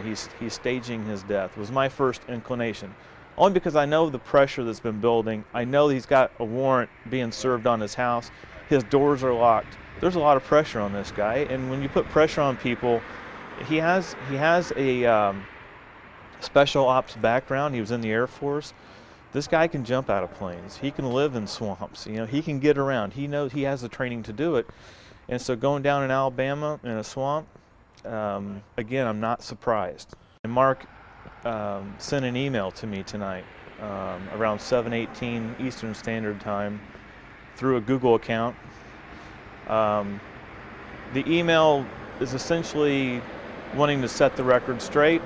he's staging his death, was my first inclination. Only because I know the pressure that's been building. I know he's got a warrant being served on his house. His doors are locked. There's a lot of pressure on this guy, and when you put pressure on people, he has a special ops background. He was in the Air Force. This guy can jump out of planes. He can live in swamps. You know, he can get around. He knows he has the training to do it. And so going down in Alabama in a swamp, again, I'm not surprised. And Mark sent an email to me tonight around 7:18 Eastern Standard Time through a Google account. The email is essentially wanting to set the record straight.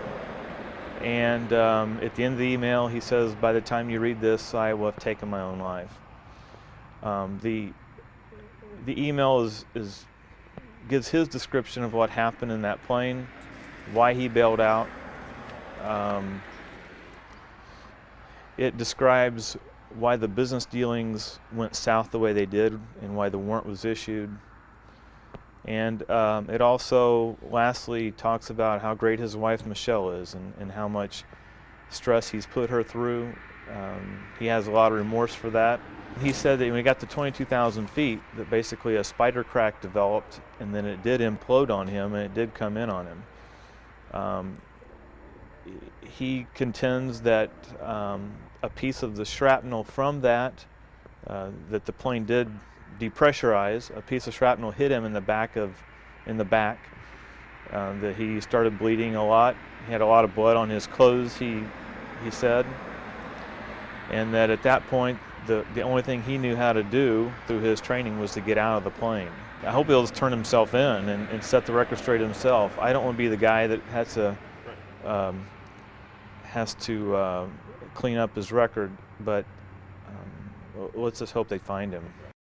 And at the end of the email, he says, by the time you read this, I will have taken my own life. The email gives his description of what happened in that plane, why he bailed out. It describes why the business dealings went south the way they did and why the warrant was issued. And it also, lastly, talks about how great his wife Michelle is and how much stress he's put her through. He has a lot of remorse for that. He said that when he got to 22,000 feet, that basically a spider crack developed, and then it did implode on him, and it did come in on him. He contends that a piece of the shrapnel from that the plane did depressurize. A piece of shrapnel hit him in the back. That he started bleeding a lot. He had a lot of blood on his clothes, he said, and that at that point the only thing he knew how to do through his training was to get out of the plane. I hope he'll just turn himself in and set the record straight himself. I don't want to be the guy that has to clean up his record, but let's just hope they find him.